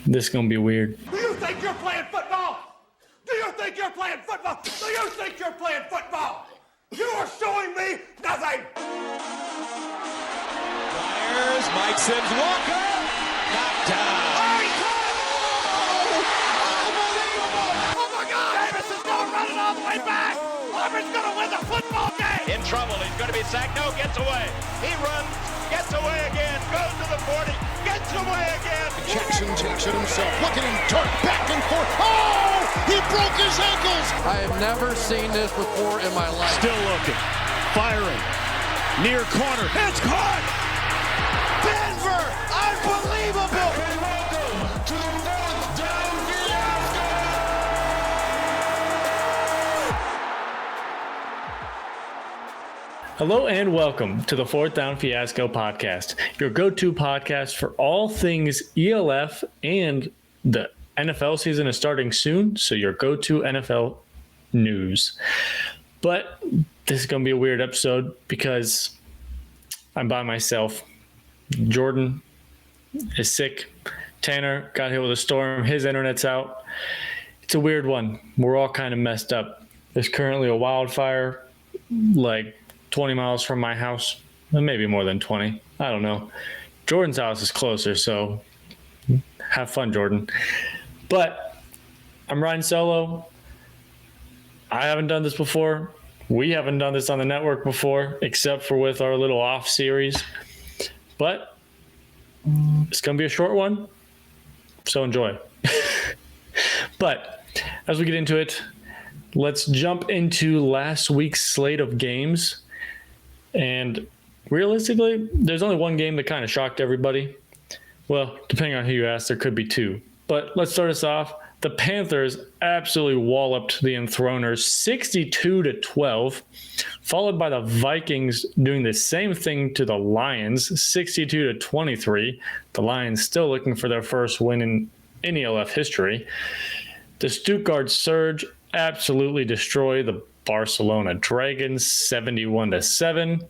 This is going to be weird. Do you think you're playing football? Do you think you're playing football? Do you think you're playing football? You are showing me nothing. Fires, Mike Sims, Walker, knocked down. Oh my God! Davis is going running all the way back. Auburn's going to win the football game. In trouble, he's going to be sacked. No, gets away. He runs, gets away again, goes to the 40, gets away again. Jackson takes it himself. Look at him dart back and forth. Oh! He broke his ankles. I have never seen this before in my life. Still looking. Firing. Near corner. It's caught! Denver! Unbelievable! Welcome to the fourth down fiasco. Hello and welcome to the Fourth Down Fiasco podcast, your go-to podcast for all things ELF, and the NFL season is starting soon, so your go-to NFL news. But this is going to be a weird episode because I'm by myself. Jordan is sick. Tanner got hit with a storm. His internet's out. It's a weird one. We're all kind of messed up. There's currently a wildfire like 20 miles from my house. Maybe more than 20. I don't know. Jordan's house is closer, so have fun, Jordan. But I'm riding solo. I haven't done this before. We haven't done this on the network before, except for with our little off series. But it's going to be a short one, so enjoy. But as we get into it, let's jump into last week's slate of games. And realistically, there's only one game that kind of shocked everybody. Well, depending on who you ask, there could be two. But let's start us off. The Panthers absolutely walloped the Enthroners 62-12, followed by the Vikings doing the same thing to the Lions 62-23. The Lions still looking for their first win in ELF history. The Stuttgart Surge absolutely destroyed the Barcelona Dragons 71-7.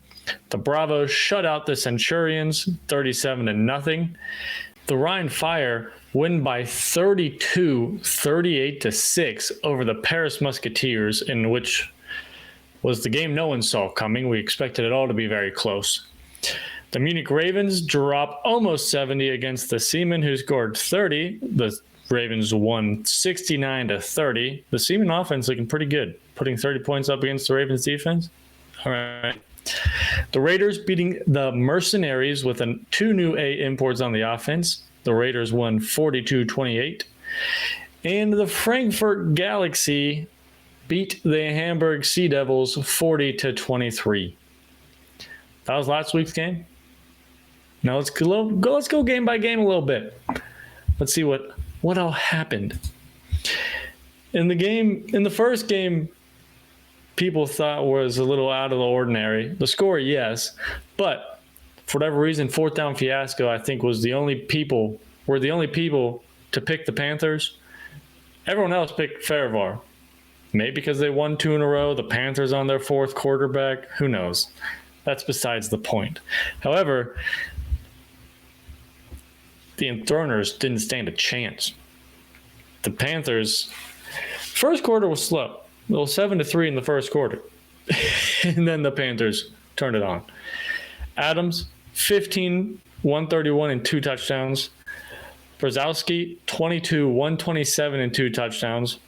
The Bravos shut out the Centurions 37-0. The Rhine Fire win by 38-6 over the Paris Musketeers, in which was the game no one saw coming. We expected it all to be very close. The Munich Ravens drop almost 70 against the Seamen, who scored 30. The Ravens won 69-30. The Seamen offense looking pretty good, putting 30 points up against the Ravens defense. All right. The Raiders beating the Mercenaries with two new A imports on the offense. The Raiders won 42-28. And the Frankfurt Galaxy beat the Hamburg Sea Devils 40-23. That was last week's game. Now let's go game by game a little bit. Let's see what all happened. In the first game, people thought was a little out of the ordinary. The score, yes, but for whatever reason, Fourth Down Fiasco, I think, were the only people to pick the Panthers. Everyone else picked Farivar. Maybe because they won 2 in a row, the Panthers on their fourth quarterback. Who knows? That's besides the point. However, the Enthroners didn't stand a chance. The Panthers, first quarter was slow. A little 7-3 in the first quarter. And then the Panthers turned it on. Adams, 15, 131 and 2 touchdowns. Brzezowski, 22, 127 and 2 touchdowns.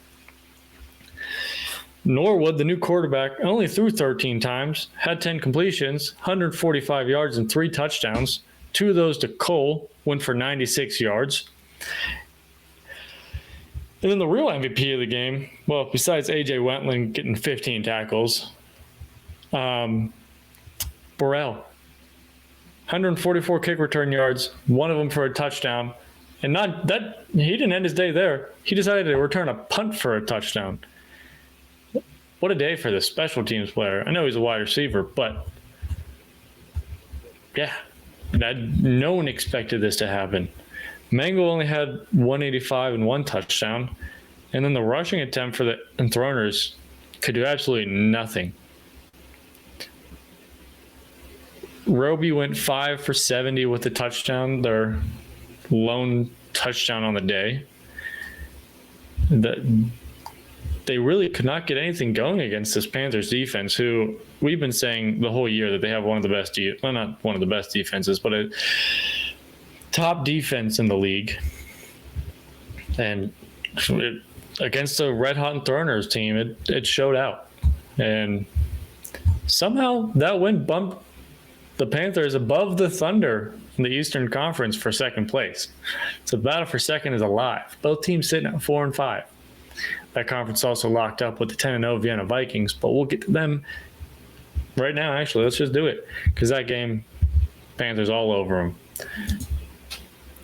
Norwood, the new quarterback, only threw 13 times, had 10 completions, 145 yards and 3 touchdowns. 2 of those to Cole, went for 96 yards. And then the real MVP of the game, well, besides A.J. Wentland getting 15 tackles, Burrell, 144 kick return yards, 1 of them for a touchdown. And not that he didn't end his day there. He decided to return a punt for a touchdown. What a day for the special teams player. I know he's a wide receiver, but yeah, no one expected this to happen. Mango only had 185 and 1 touchdown. And then the rushing attempt for the Enthroners could do absolutely nothing. Roby went 5 for 70 with a touchdown, their lone touchdown on the day. That they really could not get anything going against this Panthers defense, who we've been saying the whole year that they have one of the best, well, not one of the best defenses, but a top defense in the league. And against a red-hot Thorners team, it showed out. And somehow that win bumped the Panthers above the Thunder in the Eastern Conference for second place. So the battle for second is alive. Both teams sitting at 4-5. That conference also locked up with the 10-0 Vienna Vikings, but we'll get to them right now. Actually, let's just do it, because that game, Panthers all over them.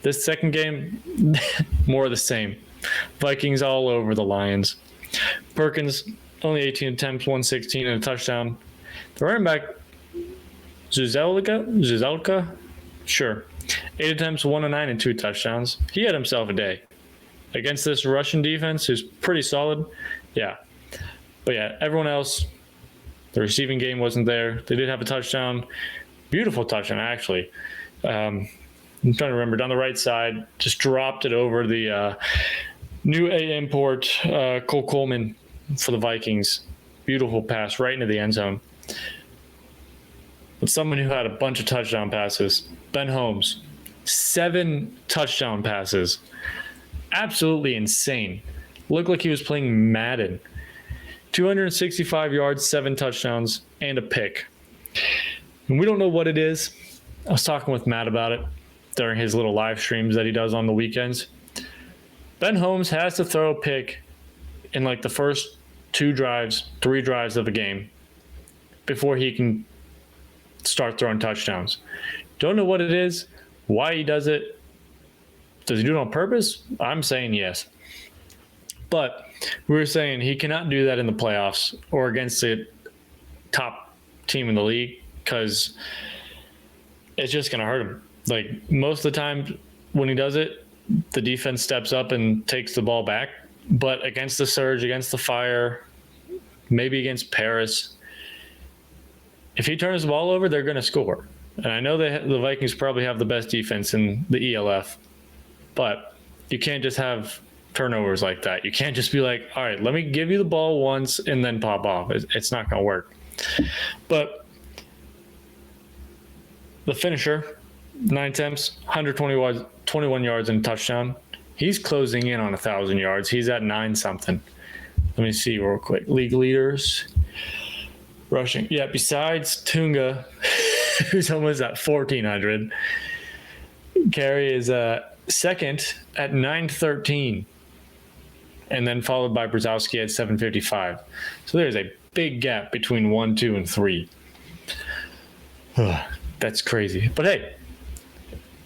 This second game, more of the same. Vikings all over the Lions. Perkins, only 18 attempts, 116 and a touchdown. The running back, Zuzelka, sure. 8 attempts, 109 and 2 touchdowns. He had himself a day. Against this Russian defense, who's pretty solid, yeah. But yeah, everyone else, the receiving game wasn't there. They did have a touchdown. Beautiful touchdown, actually. I'm trying to remember. Down the right side, just dropped it over the new A import, Cole Coleman for the Vikings. Beautiful pass right into the end zone. But someone who had a bunch of touchdown passes, Ben Holmes, 7 touchdown passes. Absolutely insane. Looked like he was playing Madden. 265 yards, 7 touchdowns, and a pick. And we don't know what it is. I was talking with Matt about it during his little live streams that he does on the weekends. Ben Holmes has to throw a pick in like the first 3 drives of a game before he can start throwing touchdowns. Don't know what it is, why he does it. Does he do it on purpose? I'm saying yes. But we were saying he cannot do that in the playoffs or against a top team in the league, because it's just going to hurt him. Like, most of the time when he does it, the defense steps up and takes the ball back. But against the Surge, against the Fire, maybe against Paris, if he turns the ball over, they're going to score. And I know the Vikings probably have the best defense in the ELF. But you can't just have turnovers like that. You can't just be like, all right, let me give you the ball once and then pop off. It's not going to work. But the finisher, 9 attempts, 121 yards and a touchdown. He's closing in on 1,000 yards. He's at 9-something. Let me see real quick. League leaders. Rushing. Yeah, besides Tunga, who's almost at 1,400. Carey is second at 913, and then followed by Brzezowski at 755. So there's a big gap between 1, 2, and 3. That's crazy. But hey,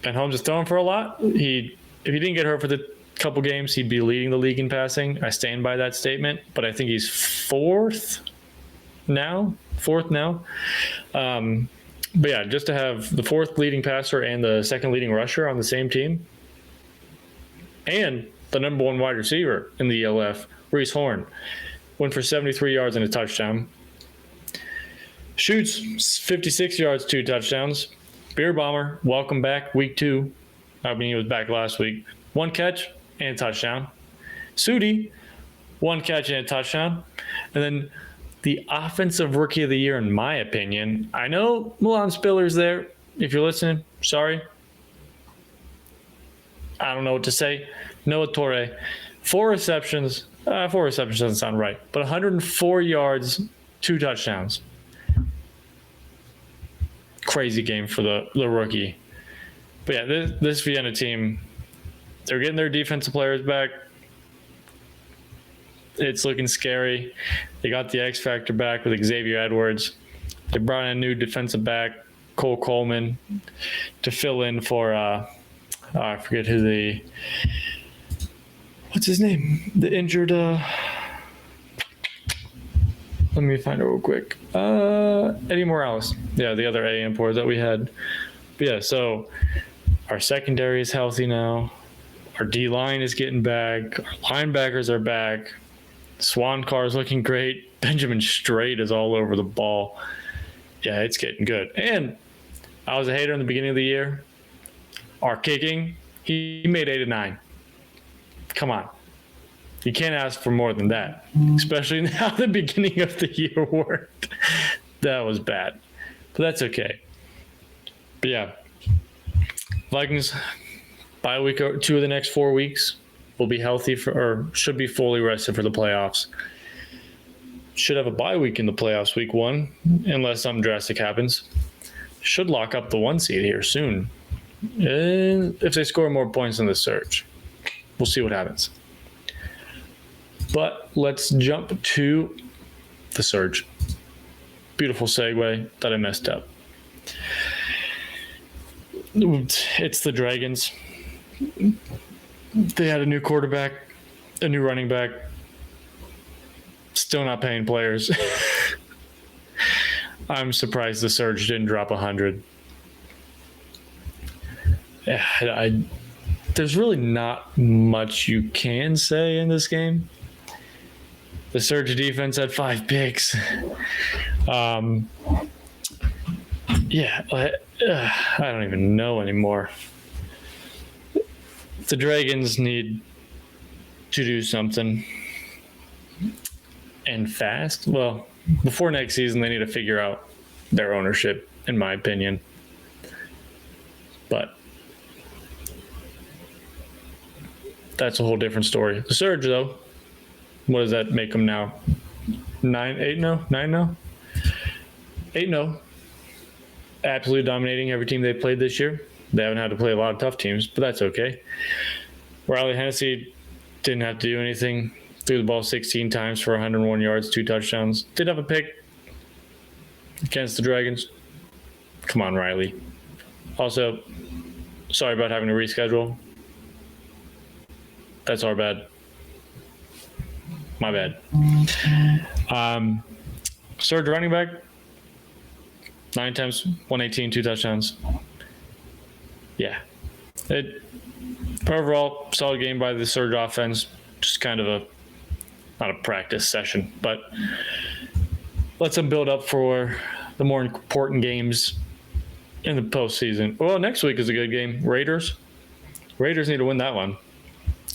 Ben Holmes is throwing for a lot. If he didn't get hurt for the couple games, he'd be leading the league in passing. I stand by that statement, but I think he's fourth now. But yeah, just to have the 4th leading passer and the 2nd leading rusher on the same team, and the number 1 wide receiver in the ELF, Reese Horn, went for 73 yards and a touchdown. Shoots 56 yards, 2 touchdowns. Beer Bomber, welcome back, week 2. I mean, he was back last week. 1 catch and a touchdown. Sudi, 1 catch and a touchdown. And then the offensive rookie of the year, in my opinion, I know Milan Spiller's there. If you're listening, sorry. I don't know what to say. Noah Torre, 4 receptions. 4 receptions doesn't sound right, but 104 yards, 2 touchdowns. Crazy game for the rookie. But yeah, this Vienna team, they're getting their defensive players back. It's looking scary. They got the X Factor back with Xavier Edwards. They brought in a new defensive back, Cole Coleman, to fill in for I forget what's his name? The injured let me find it real quick. Eddie Morales. Yeah, the other A import that we had. But yeah, so our secondary is healthy now. Our D line is getting back. Our linebackers are back. Swan Carr is looking great. Benjamin Strait is all over the ball. Yeah, it's getting good. And I was a hater in the beginning of the year. Our kicking, he made 8 of 9. Come on. You can't ask for more than that, especially now the beginning of the year worked. That was bad, but that's okay. But yeah, Vikings bye week or 2 of the next 4 weeks will be healthy or should be fully rested for the playoffs. Should have a bye week in the playoffs week 1, unless something drastic happens. Should lock up the 1 seed here soon. If they score more points than the Surge, we'll see what happens. But let's jump to the Surge. Beautiful segue that I messed up. It's the Dragons. They had a new quarterback, a new running back. Still not paying players. I'm surprised the Surge didn't drop 100. There's really not much you can say in this game. The Surge defense had 5 picks. I don't even know anymore. The Dragons need to do something. And fast. Well, before next season, they need to figure out their ownership, in my opinion. But that's a whole different story. The Surge, though, what does that make them now? 9-0? 8-0. Absolutely dominating every team they played this year. They haven't had to play a lot of tough teams, but that's okay. Riley Hennessy didn't have to do anything. Threw the ball 16 times for 101 yards, 2 touchdowns. Did have a pick against the Dragons. Come on, Riley. Also, sorry about having to reschedule. That's our bad. My bad. Surge running back, 9 times, 118, 2 touchdowns. Yeah. Overall, solid game by the Surge offense. Just kind of not a practice session, but lets them build up for the more important games in the postseason. Well, next week is a good game. Raiders need to win that one.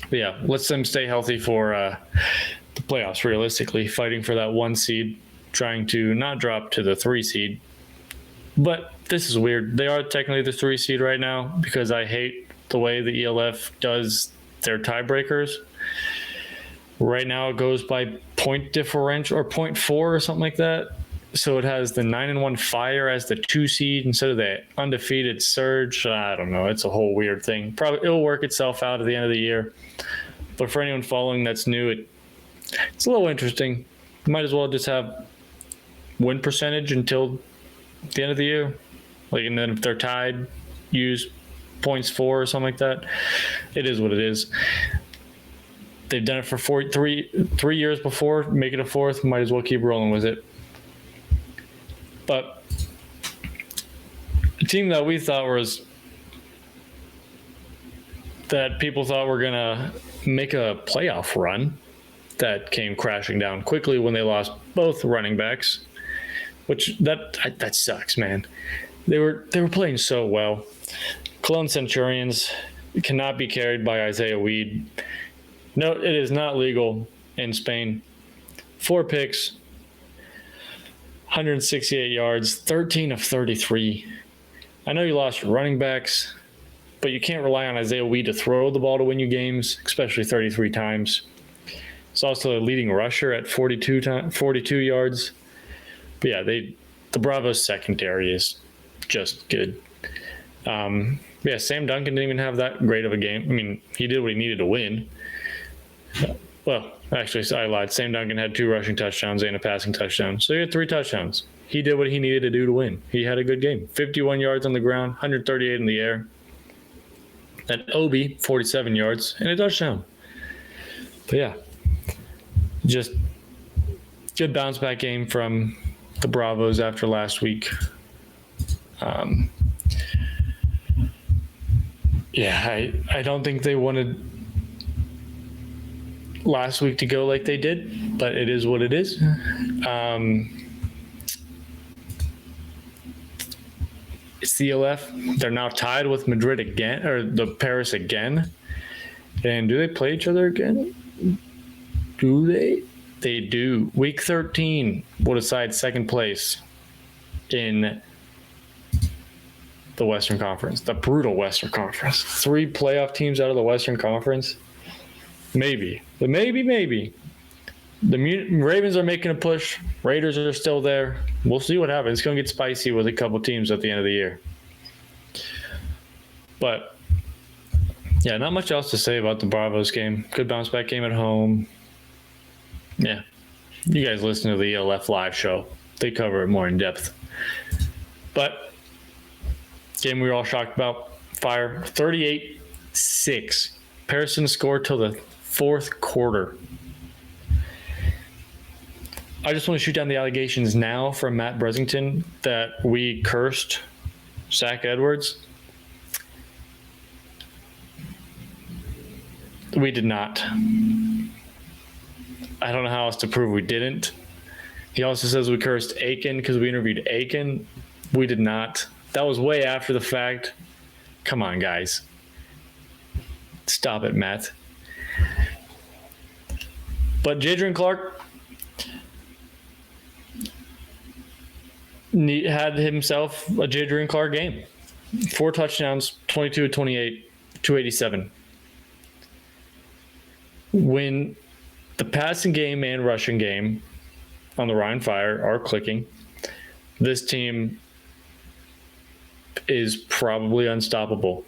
But yeah, lets them stay healthy for the playoffs, realistically, fighting for that 1 seed, trying to not drop to the 3 seed. But this is weird. They are technically the 3 seed right now because I hate the way the ELF does their tiebreakers. Right now it goes by point differential or 0.4 or something like that. So it has the 9-1 Fire as the 2 seed instead of the undefeated Surge. I don't know. It's a whole weird thing. Probably it'll work itself out at the end of the year. But for anyone following that's new, it's a little interesting. You might as well just have win percentage until the end of the year. And then if they're tied, use points 4 or something like that. It is what it is. They've done it for 3 years before. Make it a 4th. Might as well keep rolling with it. But a team that we thought that people thought were going to make a playoff run that came crashing down quickly when they lost both running backs, which that sucks, man. They were playing so well. Cologne Centurions cannot be carried by Isaiah Weed. No, it is not legal in Spain. 4 picks, 168 yards, 13 of 33. I know you lost your running backs, but you can't rely on Isaiah Weed to throw the ball to win you games, especially 33 times. It's also a leading rusher at 42 yards. But yeah, the Bravos secondary is just good. Yeah, Sam Duncan didn't even have that great of a game. I mean, he did what he needed to win. Well, actually, I lied. Sam Duncan had 2 rushing touchdowns and a passing touchdown. So he had 3 touchdowns. He did what he needed to do to win. He had a good game. 51 yards on the ground, 138 in the air. And Obi, 47 yards and a touchdown. But yeah, just good bounce back game from the Bravos after last week. Yeah, I don't think they wanted last week to go like they did, but it is what it is. It's the ELF. They're now tied with Madrid again, or the Paris again. And do they play each other again? Do they? They do. Week 13 will decide second place in the Western Conference, the brutal Western Conference. 3 playoff teams out of the Western Conference. Maybe. But maybe. The Ravens are making a push. Raiders are still there. We'll see what happens. It's going to get spicy with a couple teams at the end of the year. But, yeah, not much else to say about the Bravos game. Good bounce-back game at home. Yeah. You guys listen to the ELF live show. They cover it more in depth. But, game we were all shocked about. Fire 38-6. Paris didn't score till the fourth quarter. I just want to shoot down the allegations now from Matt Bressington that we cursed Zach Edwards. We did not. I don't know how else to prove we didn't. He also says we cursed Aiken because we interviewed Aiken. We did not. That was way after the fact. Come on, guys. Stop it, Matt. But Jadrian Clark had himself a Jadrian Clark game. 4 touchdowns, 22-28, 287. When the passing game and rushing game on the Rhein Fire are clicking, this team is probably unstoppable.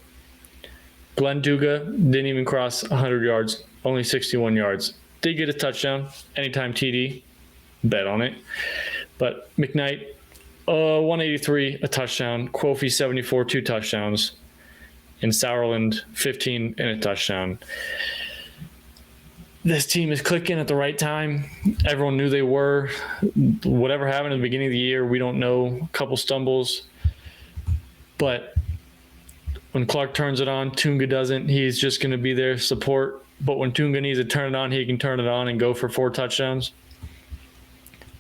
Glenn Duga didn't even cross 100 yards, only 61 yards. Did get a touchdown, anytime TD, bet on it. But McKnight, 183, a touchdown. Quofi, 74, 2 touchdowns. And Sauerland, 15 and a touchdown. This team is clicking at the right time. Everyone knew they were. Whatever happened at the beginning of the year, we don't know. A couple stumbles. But when Clark turns it on, Tunga doesn't. He's just going to be there, support. But when Tunga needs to turn it on, he can turn it on and go for 4 touchdowns.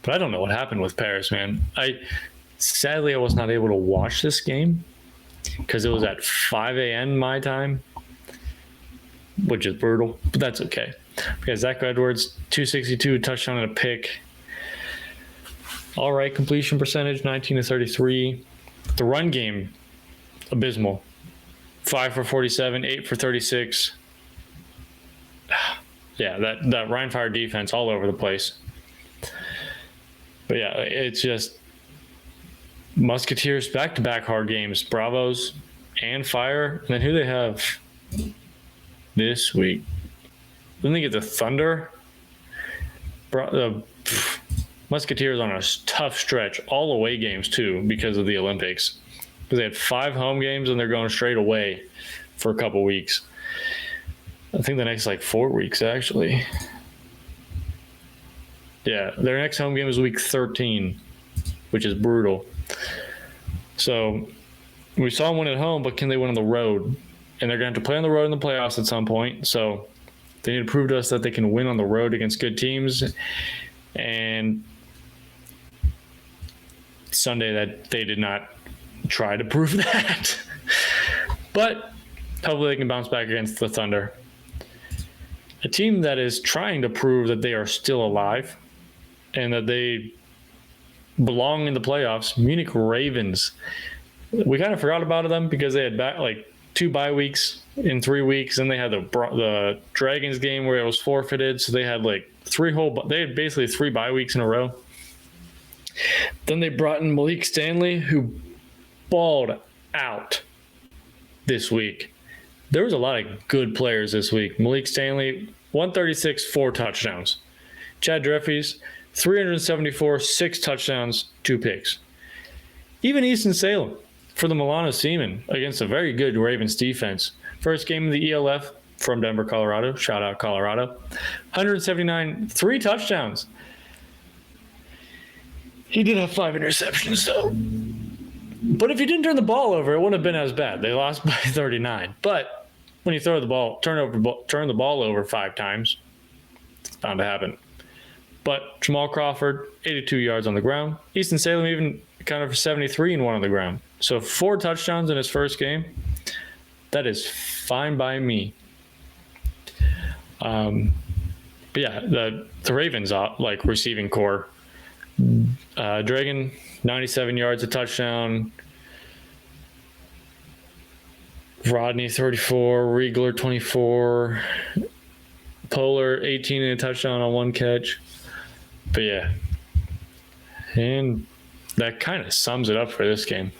But I don't know what happened with Paris, man. Sadly, I was not able to watch this game because it was at 5 a.m. my time, which is brutal, but that's okay. Because Zach Edwards, 262, touchdown and a pick. All right, completion percentage, 19-33. The run game, abysmal. 5 for 47, 8 for 36. Yeah, that Rhein Fire defense all over the place. But yeah, it's just Musketeers back-to-back hard games. Bravos and Fire. And then who they have this week? Then they get the Thunder. The Musketeers on a tough stretch. All away games, too, because of the Olympics. Because they had 5 home games, and they're going straight away for a couple weeks. I think the next, 4 weeks, actually. Yeah, their next home game is week 13, which is brutal. So we saw them win at home, but can they win on the road? And they're going to have to play on the road in the playoffs at some point. So they need to prove to us that they can win on the road against good teams. And Sunday, that they did not try to prove that. But hopefully they can bounce back against the Thunder. A team that is trying to prove that they are still alive and that they belong in the playoffs, Munich Ravens. We kind of forgot about them because they had 2 bye weeks in 3 weeks, and they had the Dragons game where it was forfeited, so they had they had basically 3 bye weeks in a row. Then they brought in Malik Stanley, who balled out this week. There was a lot of good players this week. Malik Stanley, 136, 4 touchdowns. Chad Dreffys, 374, 6 touchdowns, 2 picks. Even Easton Salem for the Milano Seamen against a very good Ravens defense. First game of the ELF from Denver, Colorado. Shout out Colorado. 179, 3 touchdowns. He did have 5 interceptions, though. But if he didn't turn the ball over, it wouldn't have been as bad. They lost by 39. But when you throw the ball, turn the ball over 5 times, it's bound to happen. But Jamal Crawford, 82 yards on the ground. Easton Salem even accounted for 73 and 1 on the ground. So 4 touchdowns in his first game. That is fine by me. But yeah, the Ravens like receiving core. Dragon 97 yards, a touchdown. Rodney 34, Riegler 24, Polar 18 and a touchdown on one catch. But yeah, and that kind of sums it up for this game.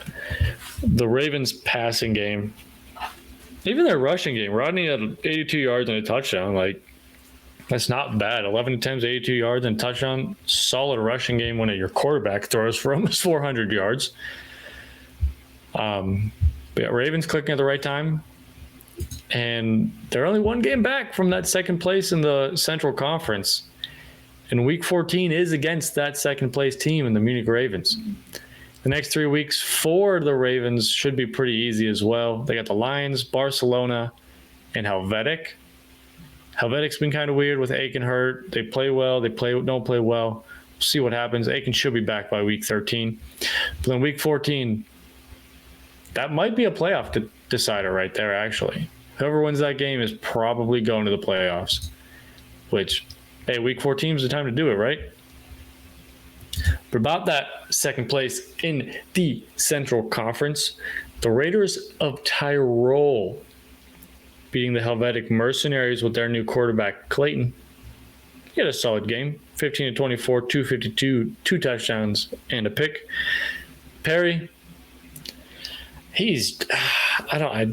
The Ravens passing game, even their rushing game, Rodney had 82 yards and a touchdown. Like, that's not bad. 11 attempts, 82 yards and a touchdown. Solid rushing game when your quarterback throws for almost 400 yards. But yeah, Ravens clicking at the right time. And they're only one game back from that second place in the Central Conference. And Week 14 is against that second place team in the Munich Ravens. The next 3 weeks for the Ravens should be pretty easy as well. They got the Lions, Barcelona, and Helvetic. Helvetic's been kind of weird with Aiken hurt. They play well, don't play well. We'll see what happens. Aiken should be back by Week 13. But then Week 14, that might be a playoff decider right there, actually. Whoever wins that game is probably going to the playoffs. Which, hey, Week 14 is the time to do it, right? But about that second place in the Central Conference, the Raiders of Tyrol beating the Helvetic Mercenaries with their new quarterback, Clayton. He had a solid game. 15-24, 252, 2 touchdowns, and a pick. Perry, I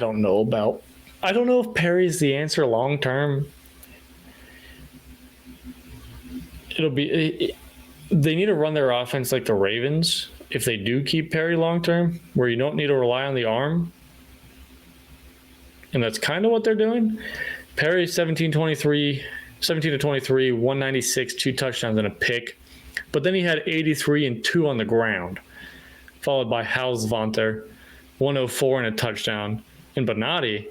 don't know if Perry's the answer long term. They need to run their offense like the Ravens if they do keep Perry long term, where you don't need to rely on the arm. And that's kind of what they're doing. Perry 17 to 23, 196, 2 touchdowns and a pick. But then he had 83 and 2 on the ground, followed by Hausvanter, 104 and a touchdown. And Bonatti,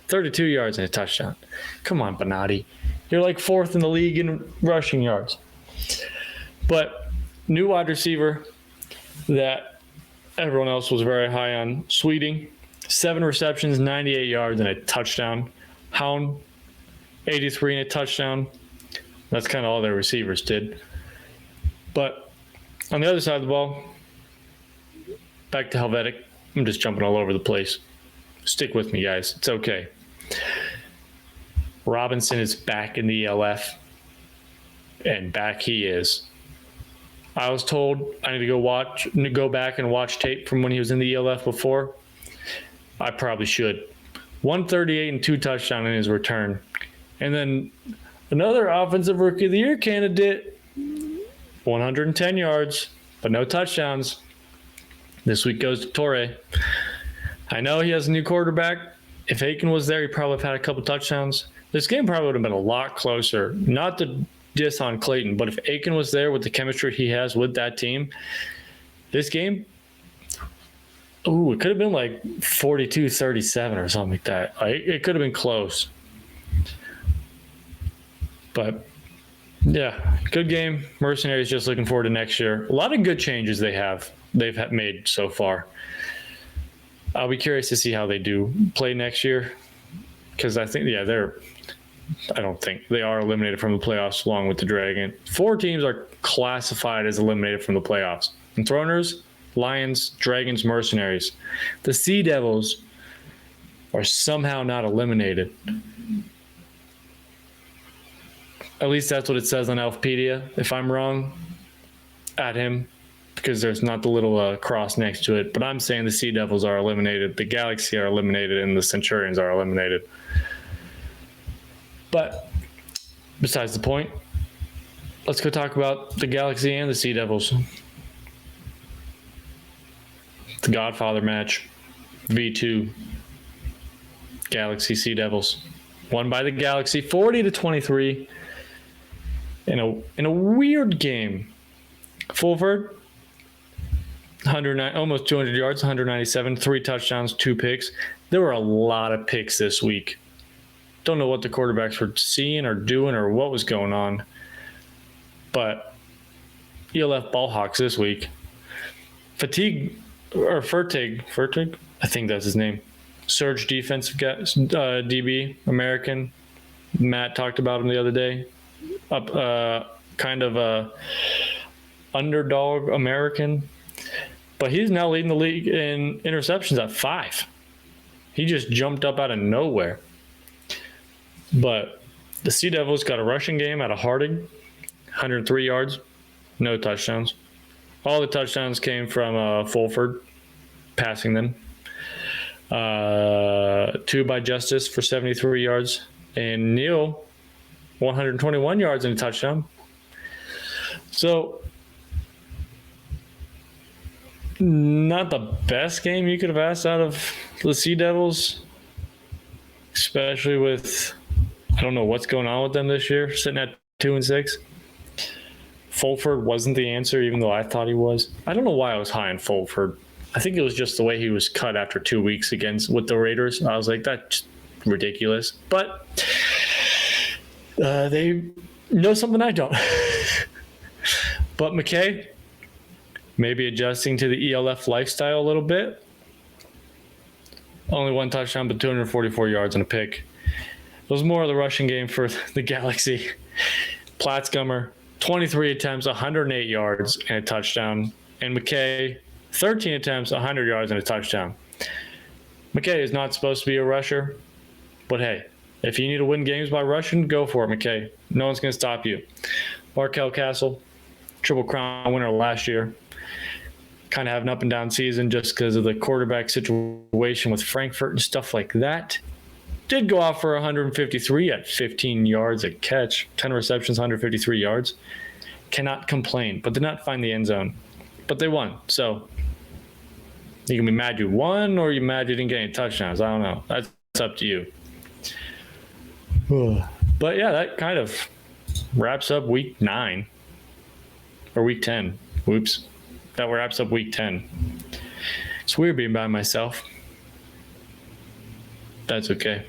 32 yards and a touchdown. Come on, Bonatti. You're like 4th in the league in rushing yards. But new wide receiver that everyone else was very high on, Sweeting, 7 receptions, 98 yards and a touchdown. Hound, 83 and a touchdown. That's kind of all their receivers did. But on the other side of the ball, back to Helvetic. I'm just jumping all over the place. Stick with me, guys. It's okay. Robinson is back in the ELF, and back he is. I was told I need to go back and watch tape from when he was in the ELF before. I probably should. 138 and 2 touchdowns in his return. And then another Offensive Rookie of the Year candidate, 110 yards, but no touchdowns. This week goes to Torre. I know he has a new quarterback. If Aiken was there, he probably would have had a couple touchdowns. This game probably would have been a lot closer. Not to diss on Clayton, but if Aiken was there with the chemistry he has with that team, this game, it could have been like 42-37 or something like that. It could have been close. But yeah, good game. Mercenaries just looking forward to next year. A lot of good changes they've made so far. I'll be curious to see how they do play next year, because I think they are eliminated from the playoffs along with the Dragon. 4 teams are classified as eliminated from the playoffs: Enthroners, Lions, Dragons, Mercenaries. The Sea Devils are somehow not eliminated. At least that's what it says on Elfpedia. If I'm wrong, at him, because there's not the little cross next to it. But I'm saying the Sea Devils are eliminated, the Galaxy are eliminated, and the Centurions are eliminated. But besides the point, let's go talk about the Galaxy and the Sea Devils. The Godfather match, V2, Galaxy Sea Devils, won by the Galaxy 40-23 in a weird game. Fulford, 109, almost 200 yards, 197, 3 touchdowns, 2 picks. There were a lot of picks this week. Don't know what the quarterbacks were seeing or doing or what was going on. But ELF Ballhawks this week. Fertig, I think that's his name. Surge defensive guy, DB, American. Matt talked about him the other day. Kind of a underdog American, but he's now leading the league in interceptions at 5. He just jumped up out of nowhere. But the Sea Devils got a rushing game out of Harding, 103 yards, no touchdowns. All the touchdowns came from Fulford passing them. 2 by Justice for 73 yards, and Neal 121 yards and a touchdown. So not the best game you could have asked out of the Sea Devils, especially with, I don't know what's going on with them this year, sitting at 2-6. Fulford wasn't the answer, even though I thought he was. I don't know why I was high on Fulford. I think it was just the way he was cut after 2 weeks with the Raiders. I was like, that's ridiculous. But they know something I don't. But McKay, maybe adjusting to the ELF lifestyle a little bit. Only 1 touchdown, but 244 yards and a pick. It was more of the rushing game for the Galaxy. Platzgummer, 23 attempts, 108 yards and a touchdown. And McKay, 13 attempts, 100 yards and a touchdown. McKay is not supposed to be a rusher, but hey, if you need to win games by rushing, go for it, McKay. No one's going to stop you. Markel Castle, Triple Crown winner last year. Kind of have an up and down season just because of the quarterback situation with Frankfurt and stuff like that. Did go off for 153 at 15 yards a catch, 10 receptions, 153 yards. Cannot complain, but did not find the end zone. But they won, so you can be mad you won or you mad you didn't get any touchdowns. I don't know. That's up to you. But yeah, that kind of wraps up week 9 or week 10. Whoops. That wraps up week 10. It's weird being by myself. That's okay.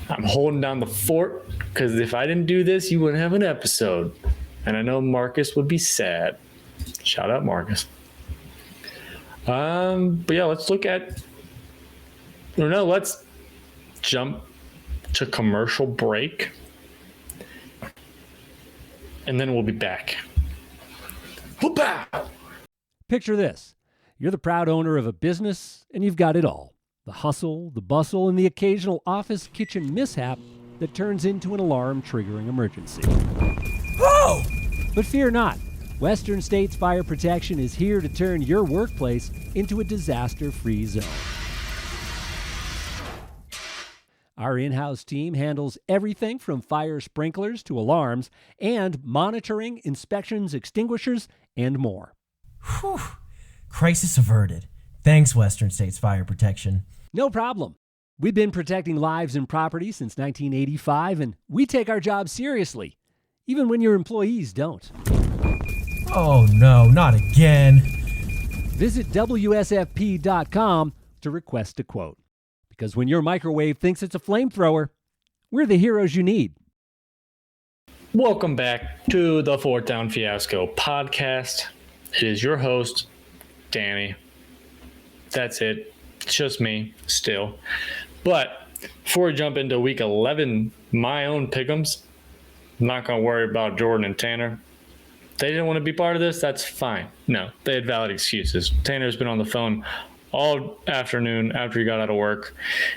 I'm holding down the fort because if I didn't do this, you wouldn't have an episode. And I know Marcus would be sad. Shout out Marcus. But yeah, let's jump to commercial break. And then we'll be back. Whoop-ah! Picture this. You're the proud owner of a business, and you've got it all. The hustle, the bustle, and the occasional office kitchen mishap that turns into an alarm-triggering emergency. Whoa! But fear not. Western States Fire Protection is here to turn your workplace into a disaster-free zone. Our in-house team handles everything from fire sprinklers to alarms and monitoring, inspections, extinguishers, and more. Whew. Crisis averted. Thanks, Western States Fire Protection. No problem. We've been protecting lives and property since 1985, and we take our job seriously, even when your employees don't. Oh no, not again. Visit WSFP.com to request a quote. Because when your microwave thinks it's a flamethrower, we're the heroes you need. Welcome back to the Fourth Down Fiasco podcast. It is your host, Danny. That's it. It's just me, still. But before we jump into week 11, my own pick'ems, I'm not going to worry about Jordan and Tanner. They didn't want to be part of this. That's fine. No, they had valid excuses. Tanner's been on the phone all afternoon after he got out of work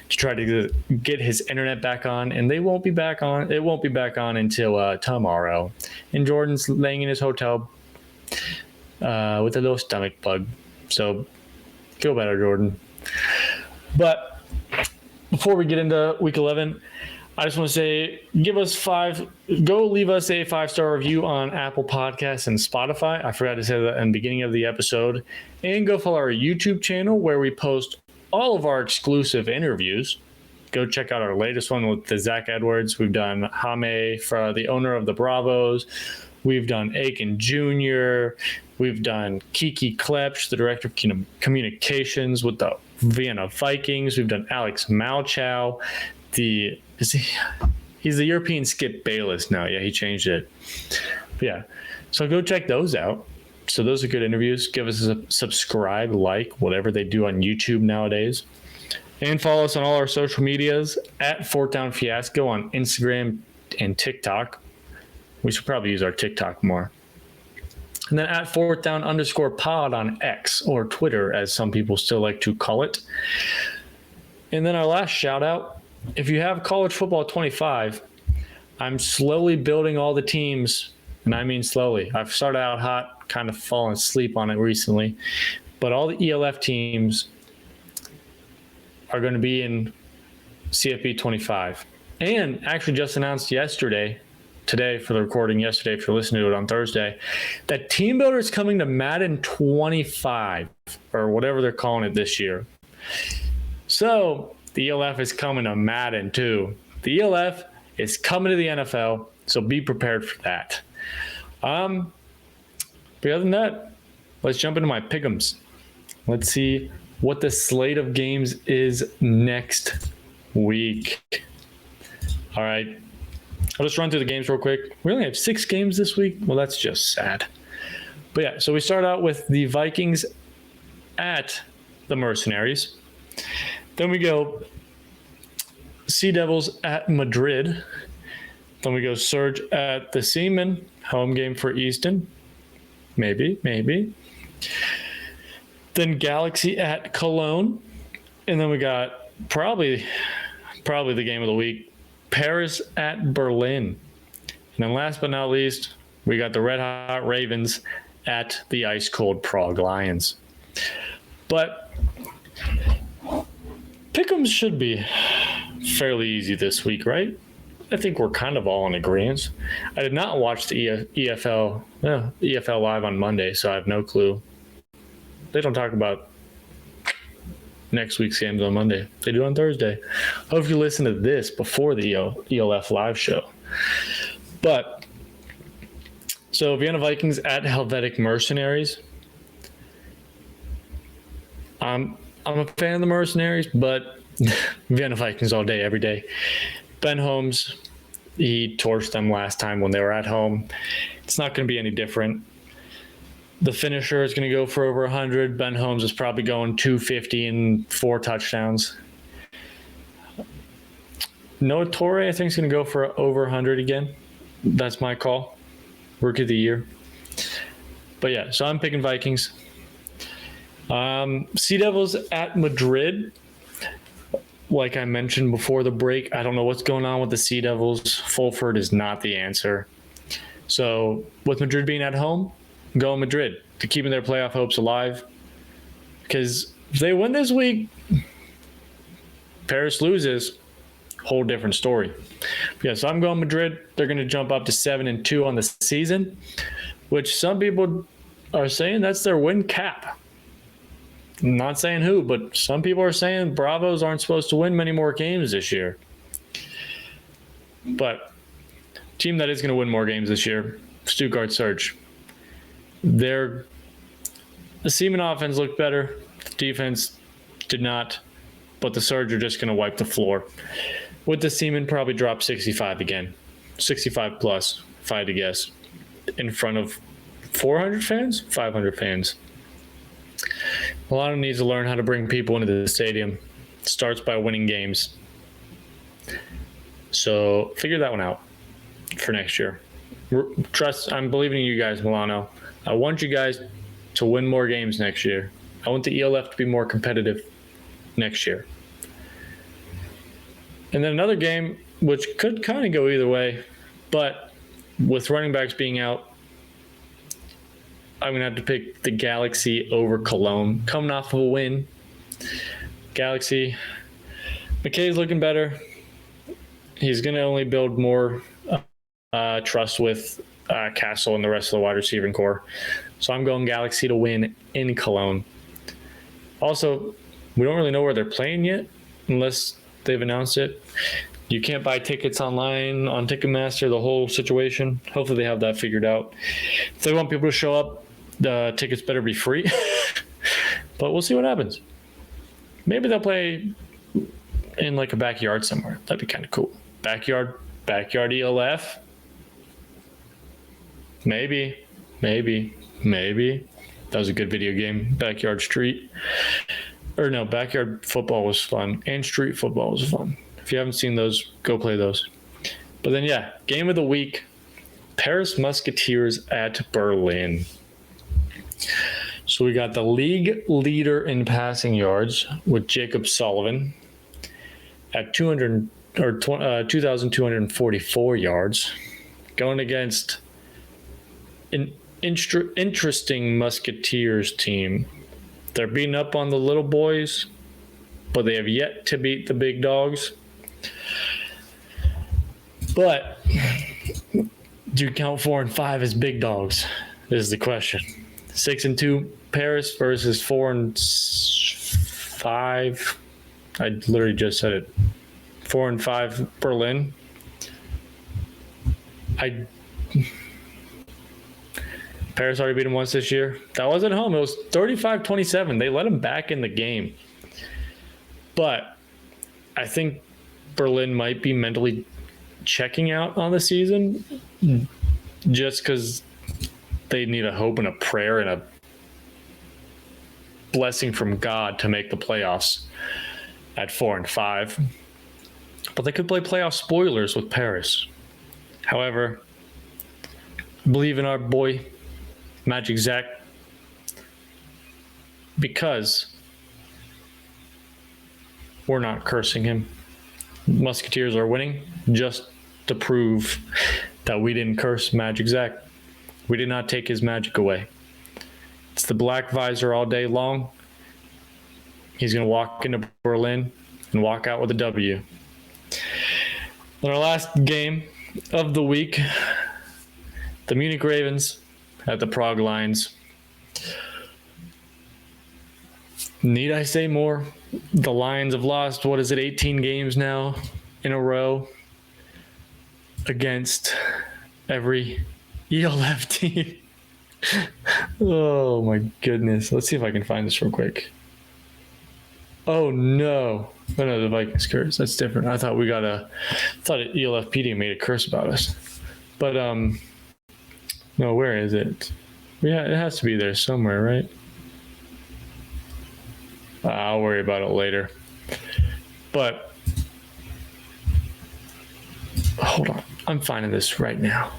to try to get his internet back on, and they won't be back on. It won't be back on until tomorrow. And Jordan's laying in his hotel with a little stomach bug. So feel better, Jordan. But before we get into week 11, I just want to say, leave us a 5-star review on Apple Podcasts and Spotify. I forgot to say that in the beginning of the episode. And go follow our YouTube channel where we post all of our exclusive interviews. Go check out our latest one with the Zach Edwards. We've done Jaime, for the owner of the Bravos. We've done Aiken Jr. We've done Kiki Klepsch, the director of communications with the Vienna Vikings. We've done Alex Malchow. He's the European Skip Bayless now. Yeah, he changed it. But yeah, so go check those out. So those are good interviews. Give us a subscribe, like, whatever they do on YouTube nowadays. And follow us on all our social medias at Fourth Down Fiasco on Instagram and TikTok. We should probably use our TikTok more. And then at Fourth Down _pod on X, or Twitter, as some people still like to call it. And then our last shout out, if you have College Football 25, I'm slowly building all the teams, and I mean slowly. I've started out hot, kind of fallen asleep on it recently, but all the ELF teams are going to be in CFB 25. And actually just announced today for the recording, yesterday if you're listening to it on Thursday, that Team Builder is coming to Madden 25, or whatever they're calling it this year. So the ELF is coming to Madden too. The ELF is coming to the NFL, so be prepared for that. But other than that, let's jump into my pick'ems. Let's see what the slate of games is next week. All right. I'll just run through the games real quick. We only have 6 games this week. Well, that's just sad. But yeah, so we start out with the Vikings at the Mercenaries. Then we go Sea Devils at Madrid. Then we go Surge at the Seamen. Home game for Easton. Maybe. Then Galaxy at Cologne. And then we got probably the game of the week, Paris at Berlin. And then last but not least, we got the Red Hot Ravens at the Ice Cold Prague Lions. But pick'ems should be fairly easy this week, right? I think we're kind of all in agreement. I did not watch the EFL live on Monday, so I have no clue. They don't talk about next week's games on Monday. They do on Thursday. Hope you listen to this before the ELF live show. But so Vienna Vikings at Helvetic Mercenaries. I'm a fan of the Mercenaries, but Vienna Vikings all day, every day. Ben Holmes, he torched them last time when they were at home. It's not going to be any different. The finisher is going to go for over 100. Ben Holmes is probably going 250 and 4 touchdowns. Noah Torre, I think, is going to go for over 100 again. That's my call. Rookie of the year. But yeah, so I'm picking Vikings. Sea Devils at Madrid. Like I mentioned before the break, I don't know what's going on with the Sea Devils. Fulford is not the answer. So with Madrid being at home, go Madrid to keeping their playoff hopes alive. Because if they win this week, Paris loses, whole different story. Yeah, so I'm going Madrid. They're going to jump up to 7-2 on the season, which some people are saying that's their win cap. I'm not saying who, but some people are saying Bravos aren't supposed to win many more games this year. But team that is going to win more games this year, Stuttgart Surge. The Seaman offense looked better. The defense did not, but the Surge are just going to wipe the floor. With the Seaman probably drop 65 again, 65 plus, if I had to guess, in front of 400 fans, 500 fans. Milano needs to learn how to bring people into the stadium. It starts by winning games. So figure that one out for next year. I'm believing in you guys, Milano. I want you guys to win more games next year. I want the ELF to be more competitive next year. And then another game, which could kind of go either way, but with running backs being out, I'm going to have to pick the Galaxy over Cologne. Coming off of a win. Galaxy. McKay's looking better. He's going to only build more trust with Castle and the rest of the wide receiving core. So I'm going Galaxy to win in Cologne. Also, we don't really know where they're playing yet unless they've announced it. You can't buy tickets online on Ticketmaster, the whole situation. Hopefully they have that figured out. If they want people to show up, the tickets better be free. But we'll see what happens. Maybe they'll play in like a backyard somewhere. That'd be kind of cool. Backyard ELF. Maybe. That was a good video game. Backyard Street. backyard football was fun, and street football was fun. If you haven't seen those, go play those. But then, yeah, game of the week, Paris Musketeers at Berlin. So we got the league leader in passing yards with Jacob Sullivan at 2,244 yards, going against an interesting Musketeers team. They're beating up on the little boys, but they have yet to beat the big dogs. But do you count 4 and 5 as big dogs? Is the question. 6 and 2 Paris versus 4 and 5. I literally just said it. 4 and 5 Berlin. Paris already beat them once this year. That wasn't home. It was 35-27. They let them back in the game. But I think Berlin might be mentally checking out on the season just because they need a hope and a prayer and a blessing from God to make the playoffs at 4 and 5. But they could play playoff spoilers with Paris. However, I believe in our boy Magic Zach because we're not cursing him. Musketeers are winning just to prove that we didn't curse Magic Zach. We did not take his magic away. It's the black visor all day long. He's going to walk into Berlin and walk out with a W. In our last game of the week, the Munich Ravens at the Prague Lions. Need I say more? The Lions have lost, 18 games now in a row against every ELF team. Oh my goodness. Let's see if I can find this real quick. Oh no. Oh no, the Vikings curse. That's different. I thought an ELF PD made a curse about us. But no, where is it? Yeah, it has to be there somewhere, right? I'll worry about it later. But hold on. I'm finding this right now.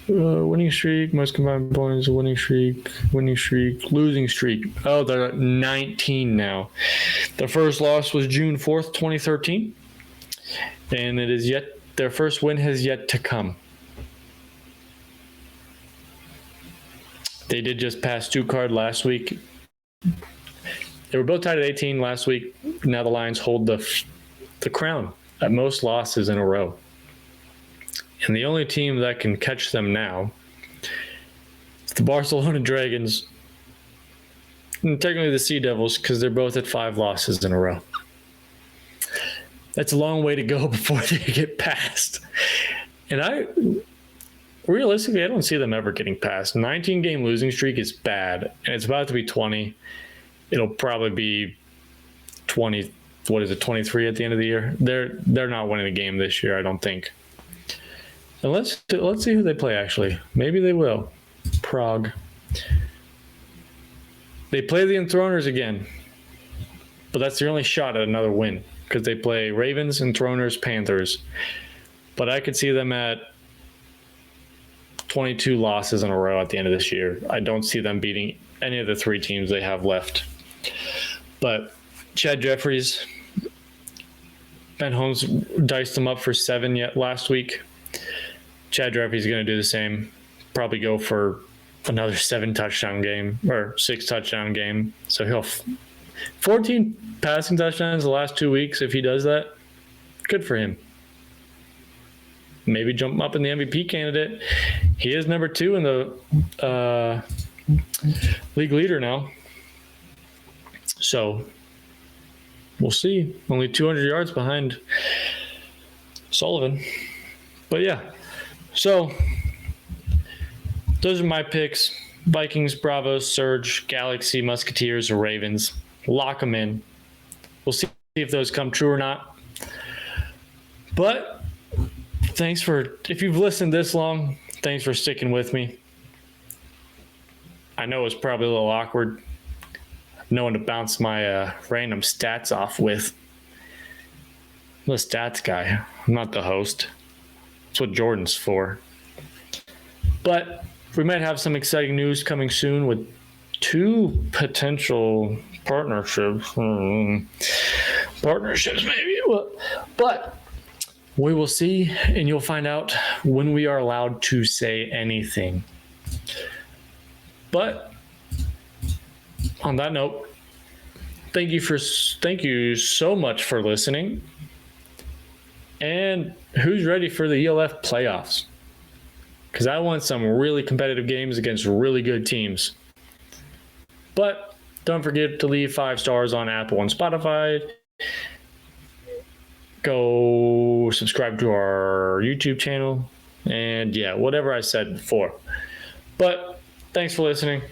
Winning streak, most combined points, winning streak, losing streak. Oh, they're at 19 now. Their first loss was June 4th, 2013. And their first win has yet to come. They did just pass Stuttgart last week. They were both tied at 18 last week. Now the Lions hold the crown at most losses in a row. And the only team that can catch them now is the Barcelona Dragons. And technically the Sea Devils, because they're both at 5 losses in a row. That's a long way to go before they get past. And realistically, I don't see them ever getting past. 19-game losing streak is bad, and it's about to be 20. It'll probably be 20. 23 at the end of the year? They're not winning a game this year, I don't think. And let's see who they play, actually. Maybe they will. Prague. They play the Enthroners again, but that's their only shot at another win because they play Ravens, Enthroners, Panthers. But I could see them at 22 losses in a row at the end of this year. I don't see them beating any of the 3 teams they have left. But Chad Jeffries, Ben Holmes diced them up for 7 yet last week. Chad Jeffries is going to do the same. Probably go for another 7-touchdown game or 6-touchdown game. So he'll 14 passing touchdowns the last 2 weeks. If he does that, good for him. Maybe jump him up in the MVP candidate. He is number 2 in the league leader now. So we'll see. Only 200 yards behind Sullivan. But yeah. So those are my picks. Vikings, Bravos, Surge, Galaxy, Musketeers, or Ravens. Lock them in. We'll see if those come true or not. But if you've listened this long, thanks for sticking with me. I know it's probably a little awkward. no one to bounce my random stats off with. I'm the stats guy. I'm not the host. That's what Jordan's for. But we might have some exciting news coming soon with 2 potential partnerships. Partnerships, maybe. But we will see, and you'll find out when we are allowed to say anything. But on that note, thank you so much for listening. And who's ready for the ELF playoffs? Because I want some really competitive games against really good teams. But don't forget to leave 5 stars on Apple and Spotify. Go subscribe to our YouTube channel. And yeah, whatever I said before. But thanks for listening.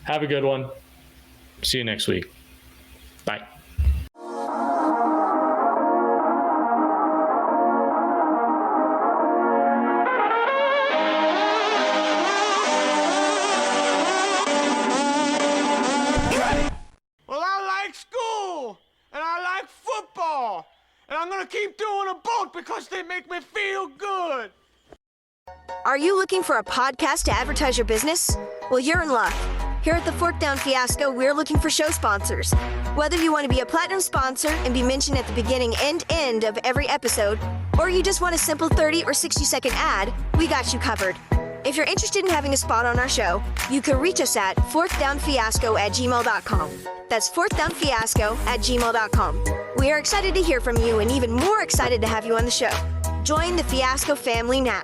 Have a good one. See you next week. Bye. Well, I like school, and I like football, and I'm gonna keep doing them both because they make me feel good. Are you looking for a podcast to advertise your business? Well, you're in luck. Here at the Fourth Down Fiasco, we're looking for show sponsors. Whether you want to be a platinum sponsor and be mentioned at the beginning and end of every episode, or you just want a simple 30 or 60-second ad, we got you covered. If you're interested in having a spot on our show, you can reach us at fourthdownfiasco@gmail.com. That's fourthdownfiasco@gmail.com. We are excited to hear from you and even more excited to have you on the show. Join the Fiasco family now.